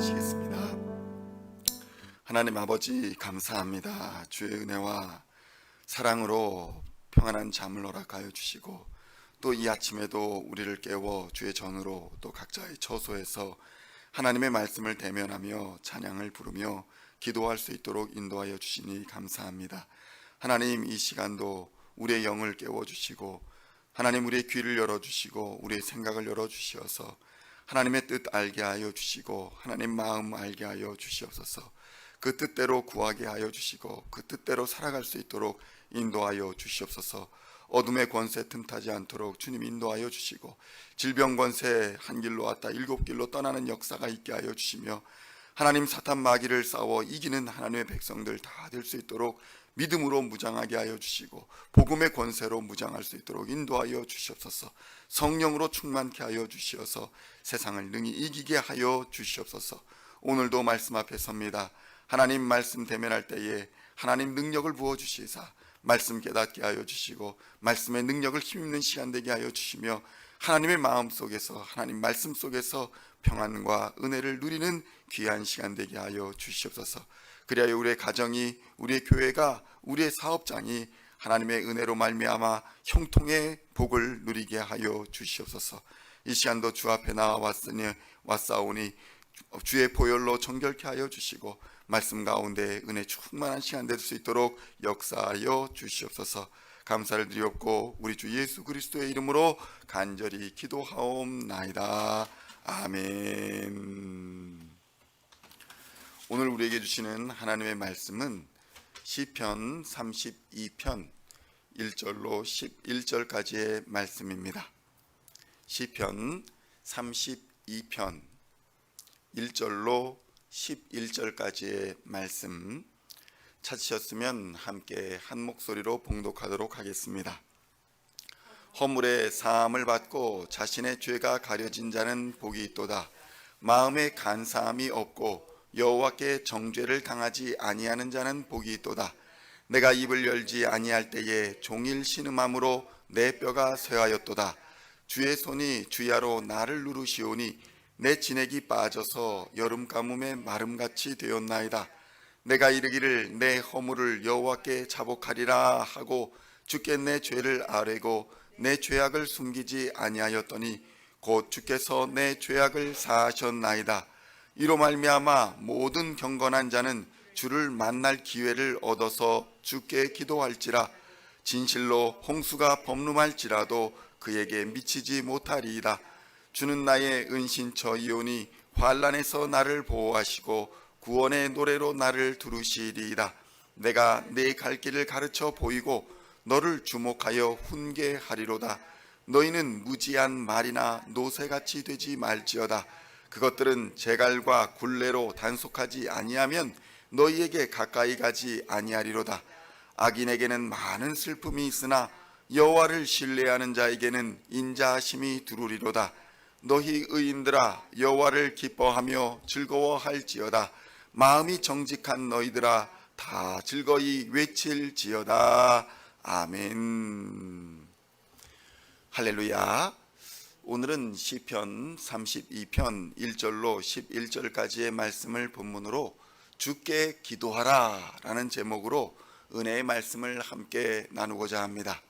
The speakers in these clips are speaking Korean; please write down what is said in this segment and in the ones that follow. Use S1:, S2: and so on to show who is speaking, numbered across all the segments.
S1: 기도하시겠습니다. 하나님 아버지 감사합니다. 주의 은혜와 사랑으로 평안한 잠을 허락하여 주시고 또 이 아침에도 우리를 깨워 주의 전으로 또 각자의 처소에서 하나님의 말씀을 대면하며 찬양을 부르며 기도할 수 있도록 인도하여 주시니 감사합니다. 하나님 이 시간도 우리의 영을 깨워주시고 하나님 우리의 귀를 열어주시고 우리의 생각을 열어주시어서 하나님의 뜻 알게 하여 주시고 하나님 마음 알게 하여 주시옵소서. 그 뜻대로 구하게 하여 주시고 그 뜻대로 살아갈 수 있도록 인도하여 주시옵소서. 어둠의 권세 틈타지 않도록 주님 인도하여 주시고 질병 권세 한 길로 왔다 일곱 길로 떠나는 역사가 있게 하여 주시며 하나님 사탄 마귀를 싸워 이기는 하나님의 백성들 다 될 수 있도록 믿음으로 무장하게 하여 주시고 복음의 권세로 무장할 수 있도록 인도하여 주시옵소서. 성령으로 충만케 하여 주시어서 세상을 능히 이기게 하여 주시옵소서. 오늘도 말씀 앞에 섭니다. 하나님 말씀 대면할 때에 하나님 능력을 부어주시사 말씀 깨닫게 하여 주시고 말씀의 능력을 힘입는 시간 되게 하여 주시며 하나님의 마음 속에서 하나님 말씀 속에서 평안과 은혜를 누리는 귀한 시간 되게 하여 주시옵소서. 그리하여 우리의 가정이 우리의 교회가 우리의 사업장이 하나님의 은혜로 말미암아 형통의 복을 누리게 하여 주시옵소서. 이 시간도 주 앞에 왔사오니 주의 보혈로 정결케 하여 주시고 말씀 가운데 은혜 충만한 시간 될 수 있도록 역사하여 주시옵소서. 감사를 드리옵고 우리 주 예수 그리스도의 이름으로 간절히 기도하옵나이다. 아멘. 오늘 우리에게 주시는 하나님의 말씀은 시편 32편 1절로 11절까지의 말씀입니다. 시편 32편 1절로 11절까지의 말씀 찾으셨으면 함께 한 목소리로 봉독하도록 하겠습니다. 허물의 사함을 받고 자신의 죄가 가려진 자는 복이 있도다. 마음에 간사함이 없고 여호와께 정죄를 당하지 아니하는 자는 복이 있도다. 내가 입을 열지 아니할 때에 종일 신음함으로 내 뼈가 쇠하였도다. 주의 손이 주야로 나를 누르시오니 내 진액이 빠져서 여름 가뭄에 마름같이 되었나이다. 내가 이르기를 내 허물을 여호와께 자복하리라 하고 주께 내 죄를 아뢰고 내 죄악을 숨기지 아니하였더니 곧 주께서 내 죄악을 사하셨나이다. 이로 말미암아 모든 경건한 자는 주를 만날 기회를 얻어서 주께 기도할지라. 진실로 홍수가 범람할지라도 그에게 미치지 못하리이다. 주는 나의 은신처이오니 환난에서 나를 보호하시고 구원의 노래로 나를 두르시리이다. 내가 네 갈 길을 가르쳐 보이고 너를 주목하여 훈계하리로다. 너희는 무지한 말이나 노새같이 되지 말지어다. 그것들은 제갈과 굴레로 단속하지 아니하면 너희에게 가까이 가지 아니하리로다. 악인에게는 많은 슬픔이 있으나 여호와를 신뢰하는 자에게는 인자하심이 두루리로다. 너희 의인들아 여호와를 기뻐하며 즐거워할지어다. 마음이 정직한 너희들아 다 즐거이 외칠지어다. 아멘. 할렐루야. 오늘은 시편 32편 1절로 11절까지의 말씀을 본문으로 주께 기도하라 라는 제목으로 은혜의 말씀을 함께 나누고자 합니다.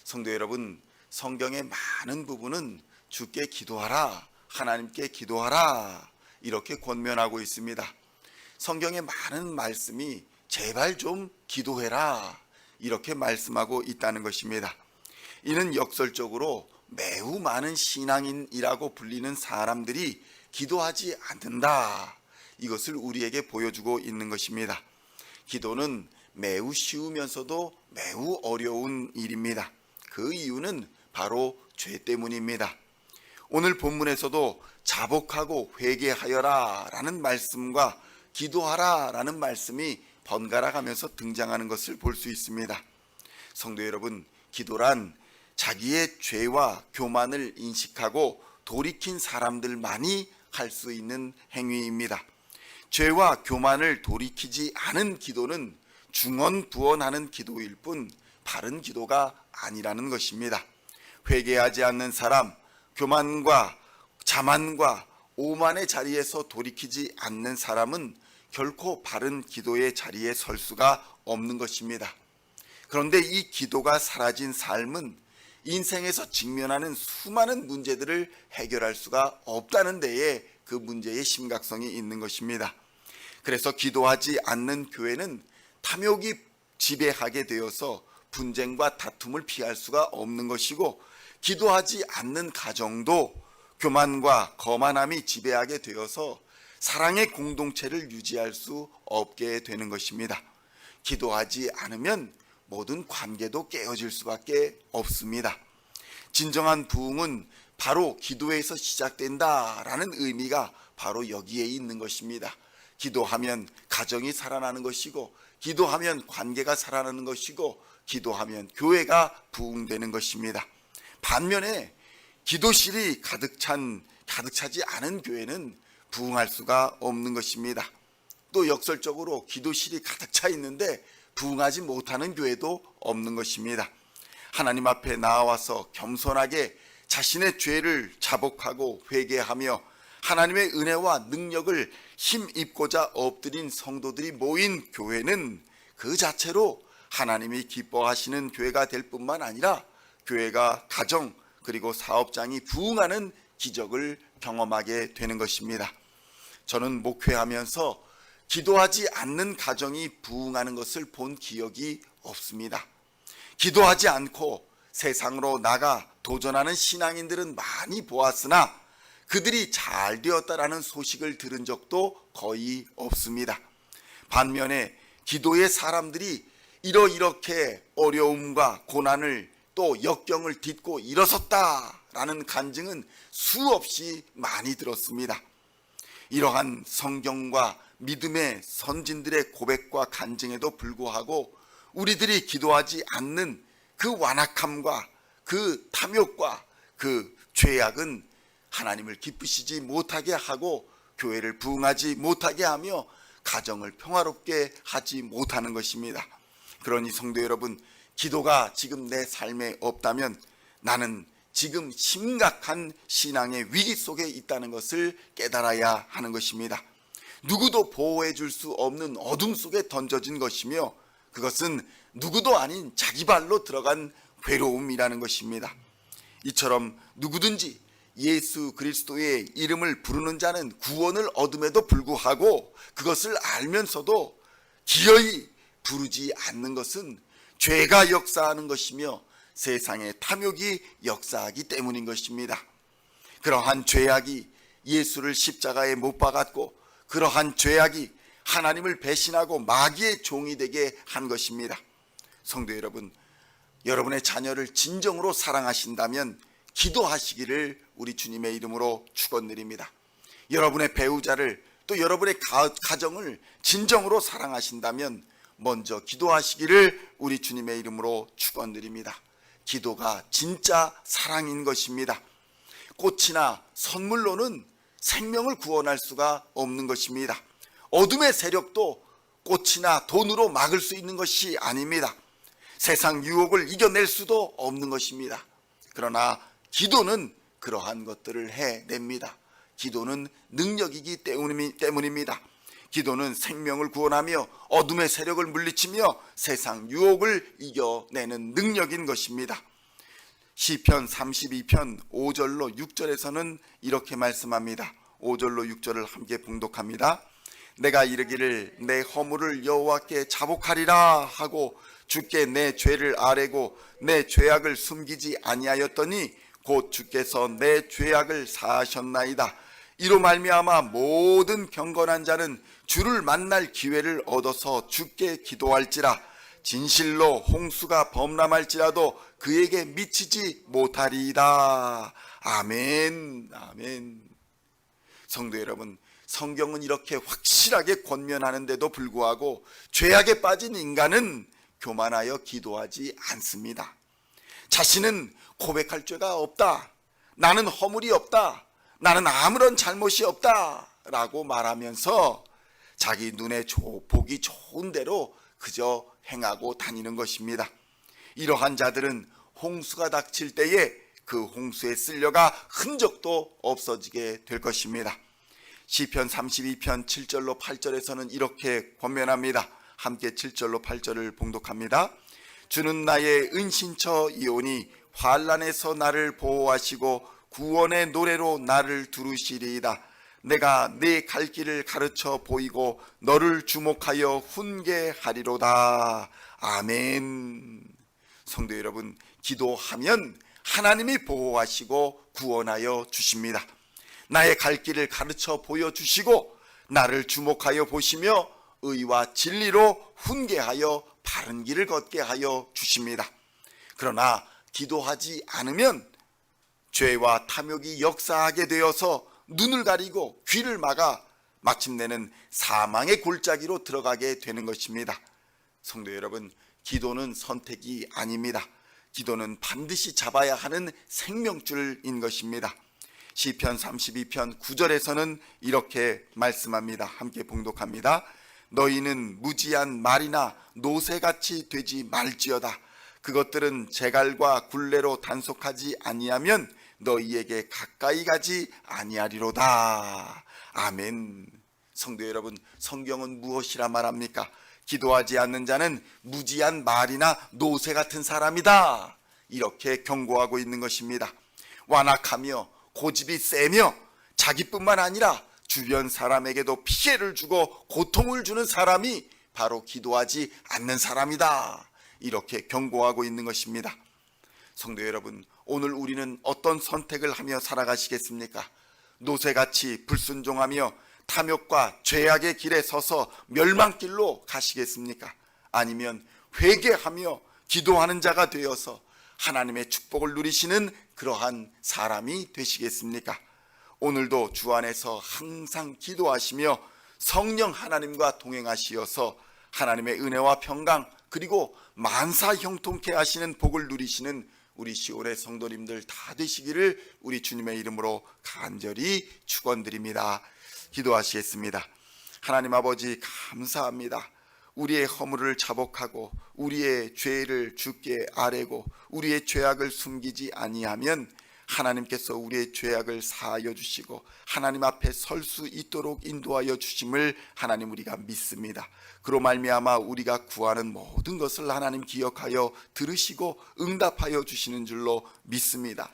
S1: 성도 여러분, 성경의 많은 부분은 주께 기도하라, 하나님께 기도하라 이렇게 권면하고 있습니다. 성경의 많은 말씀이 제발 좀 기도해라 이렇게 말씀하고 있다는 것입니다. 이는 역설적으로 매우 많은 신앙인이라고 불리는 사람들이 기도하지 않는다, 이것을 우리에게 보여주고 있는 것입니다. 기도는 매우 쉬우면서도 매우 어려운 일입니다. 그 이유는 바로 죄 때문입니다. 오늘 본문에서도 자복하고 회개하여라 라는 말씀과 기도하라 라는 말씀이 번갈아 가면서 등장하는 것을 볼 수 있습니다. 성도 여러분, 기도란 자기의 죄와 교만을 인식하고 돌이킨 사람들만이 할 수 있는 행위입니다. 죄와 교만을 돌이키지 않은 기도는 중언부언하는 기도일 뿐 바른 기도가 아니라는 것입니다. 회개하지 않는 사람, 교만과 자만과 오만의 자리에서 돌이키지 않는 사람은 결코 바른 기도의 자리에 설 수가 없는 것입니다. 그런데 이 기도가 사라진 삶은 인생에서 직면하는 수많은 문제들을 해결할 수가 없다는 데에 그 문제의 심각성이 있는 것입니다. 그래서 기도하지 않는 교회는 탐욕이 지배하게 되어서 분쟁과 다툼을 피할 수가 없는 것이고, 기도하지 않는 가정도 교만과 거만함이 지배하게 되어서 사랑의 공동체를 유지할 수 없게 되는 것입니다. 기도하지 않으면 모든 관계도 깨어질 수밖에 없습니다. 진정한 부흥은 바로 기도에서 시작된다라는 의미가 바로 여기에 있는 것입니다. 기도하면 가정이 살아나는 것이고, 기도하면 관계가 살아나는 것이고, 기도하면 교회가 부흥되는 것입니다. 반면에 기도실이 가득 차지 않은 교회는 부흥할 수가 없는 것입니다. 또 역설적으로 기도실이 가득 차 있는데 부흥하지 못하는 교회도 없는 것입니다. 하나님 앞에 나와서 겸손하게 자신의 죄를 자복하고 회개하며 하나님의 은혜와 능력을 힘입고자 엎드린 성도들이 모인 교회는 그 자체로 하나님이 기뻐하시는 교회가 될 뿐만 아니라 교회가 가정 그리고 사업장이 부흥하는 기적을 경험하게 되는 것입니다. 저는 목회하면서 기도하지 않는 가정이 부흥하는 것을 본 기억이 없습니다. 기도하지 않고 세상으로 나가 도전하는 신앙인들은 많이 보았으나 그들이 잘 되었다라는 소식을 들은 적도 거의 없습니다. 반면에 기도의 사람들이 이렇게 어려움과 고난을 또 역경을 딛고 일어섰다라는 간증은 수없이 많이 들었습니다. 이러한 성경과 믿음의 선진들의 고백과 간증에도 불구하고 우리들이 기도하지 않는 그 완악함과 그 탐욕과 그 죄악은 하나님을 기쁘시지 못하게 하고 교회를 부흥하지 못하게 하며 가정을 평화롭게 하지 못하는 것입니다. 그러니 성도 여러분, 기도가 지금 내 삶에 없다면 나는 지금 심각한 신앙의 위기 속에 있다는 것을 깨달아야 하는 것입니다. 누구도 보호해 줄 수 없는 어둠 속에 던져진 것이며 그것은 누구도 아닌 자기 발로 들어간 괴로움이라는 것입니다. 이처럼 누구든지 예수 그리스도의 이름을 부르는 자는 구원을 얻음에도 불구하고 그것을 알면서도 기어이 부르지 않는 것은 죄가 역사하는 것이며 세상의 탐욕이 역사하기 때문인 것입니다. 그러한 죄악이 예수를 십자가에 못 박았고 그러한 죄악이 하나님을 배신하고 마귀의 종이 되게 한 것입니다. 성도 여러분, 여러분의 자녀를 진정으로 사랑하신다면 기도하시기를 우리 주님의 이름으로 축원드립니다. 여러분의 배우자를 또 여러분의 가정을 진정으로 사랑하신다면 먼저 기도하시기를 우리 주님의 이름으로 축원드립니다. 기도가 진짜 사랑인 것입니다. 꽃이나 선물로는 생명을 구원할 수가 없는 것입니다. 어둠의 세력도 꽃이나 돈으로 막을 수 있는 것이 아닙니다. 세상 유혹을 이겨낼 수도 없는 것입니다. 그러나 기도는 그러한 것들을 해냅니다. 기도는 능력이기 때문입니다. 기도는 생명을 구원하며 어둠의 세력을 물리치며 세상 유혹을 이겨내는 능력인 것입니다. 시편 32편 5절로 6절에서는 이렇게 말씀합니다. 5절로 6절을 함께 봉독합니다. 내가 이르기를 내 허물을 여호와께 자복하리라 하고 주께 내 죄를 아뢰고 내 죄악을 숨기지 아니하였더니 곧 주께서 내 죄악을 사하셨나이다. 이로 말미암아 모든 경건한 자는 주를 만날 기회를 얻어서 주께 기도할지라. 진실로 홍수가 범람할지라도 그에게 미치지 못하리이다. 아멘. 아멘. 성도 여러분, 성경은 이렇게 확실하게 권면하는데도 불구하고 죄악에 빠진 인간은 교만하여 기도하지 않습니다. 자신은 고백할 죄가 없다, 나는 허물이 없다, 나는 아무런 잘못이 없다 라고 말하면서 자기 눈에 보기 좋은 대로 그저 행하고 다니는 것입니다. 이러한 자들은 홍수가 닥칠 때에 그 홍수에 쓸려가 흔적도 없어지게 될 것입니다. 시편 32편 7절로 8절에서는 이렇게 권면합니다. 함께 7절로 8절을 봉독합니다. 주는 나의 은신처이오니 환난에서 나를 보호하시고 구원의 노래로 나를 두르시리이다. 내가 네 갈 길을 가르쳐 보이고 너를 주목하여 훈계하리로다. 아멘. 성도 여러분, 기도하면 하나님이 보호하시고 구원하여 주십니다. 나의 갈 길을 가르쳐 보여주시고 나를 주목하여 보시며 의와 진리로 훈계하여 바른 길을 걷게 하여 주십니다. 그러나 기도하지 않으면 죄와 탐욕이 역사하게 되어서 눈을 가리고 귀를 막아 마침내는 사망의 골짜기로 들어가게 되는 것입니다. 성도 여러분, 기도는 선택이 아닙니다. 기도는 반드시 잡아야 하는 생명줄인 것입니다. 시편 32편 9절에서는 이렇게 말씀합니다. 함께 봉독합니다. 너희는 무지한 말이나 노새같이 되지 말지어다. 그것들은 제갈과 굴레로 단속하지 아니하면 너희에게 가까이 가지 아니하리로다. 아멘. 성도 여러분, 성경은 무엇이라 말합니까? 기도하지 않는 자는 무지한 말이나 노새 같은 사람이다. 이렇게 경고하고 있는 것입니다. 완악하며 고집이 세며 자기뿐만 아니라 주변 사람에게도 피해를 주고 고통을 주는 사람이 바로 기도하지 않는 사람이다. 이렇게 경고하고 있는 것입니다. 성도 여러분, 오늘 우리는 어떤 선택을 하며 살아가시겠습니까? 노새같이 불순종하며 탐욕과 죄악의 길에 서서 멸망길로 가시겠습니까? 아니면 회개하며 기도하는 자가 되어서 하나님의 축복을 누리시는 그러한 사람이 되시겠습니까? 오늘도 주 안에서 항상 기도하시며 성령 하나님과 동행하시어서 하나님의 은혜와 평강 그리고 만사 형통케 하시는 복을 누리시는 우리 시온의 성도님들 다 되시기를 우리 주님의 이름으로 간절히 축원드립니다. 기도하시겠습니다. 하나님 아버지, 감사합니다. 우리의 허물을 자복하고 우리의 죄를 주께 아뢰고 우리의 죄악을 숨기지 아니하면 하나님께서 우리의 죄악을 사하여 주시고 하나님 앞에 설 수 있도록 인도하여 주심을 하나님 우리가 믿습니다. 그로 말미암아 우리가 구하는 모든 것을 하나님 기억하여 들으시고 응답하여 주시는 줄로 믿습니다.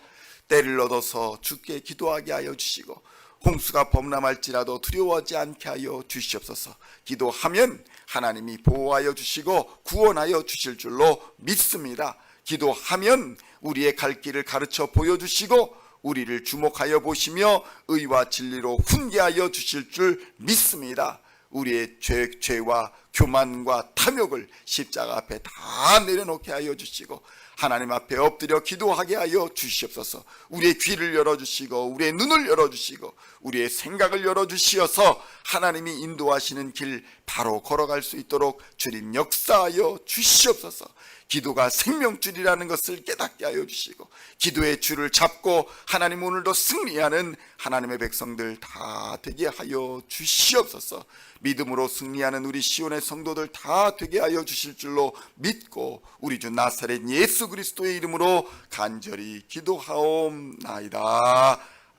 S1: 때를 얻어서 주께 기도하게 하여 주시고 홍수가 범람할지라도 두려워하지 않게 하여 주시옵소서. 기도하면 하나님이 보호하여 주시고 구원하여 주실 줄로 믿습니다. 기도하면 우리의 갈 길을 가르쳐 보여주시고 우리를 주목하여 보시며 의와 진리로 훈계하여 주실 줄 믿습니다. 우리의 죄와 교만과 탐욕을 십자가 앞에 다 내려놓게 하여 주시고 하나님 앞에 엎드려 기도하게 하여 주시옵소서. 우리의 귀를 열어주시고 우리의 눈을 열어주시고 우리의 생각을 열어주시어서 하나님이 인도하시는 길 바로 걸어갈 수 있도록 주님 역사하여 주시옵소서. 기도가 생명줄이라는 것을 깨닫게 하여 주시고 기도의 줄을 잡고 하나님 오늘도 승리하는 하나님의 백성들 다 되게 하여 주시옵소서. 믿음으로 승리하는 우리 시온의 성도들 다 되게 하여 주실 줄로 믿고 우리 주 나사렛 예수 그리스도의 이름으로 간절히 기도하옵나이다.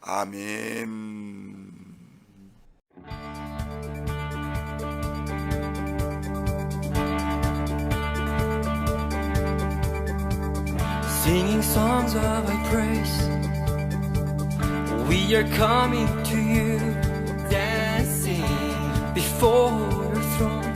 S1: 아멘.
S2: Singing songs of thy praise, we are coming to you, dancing before your throne.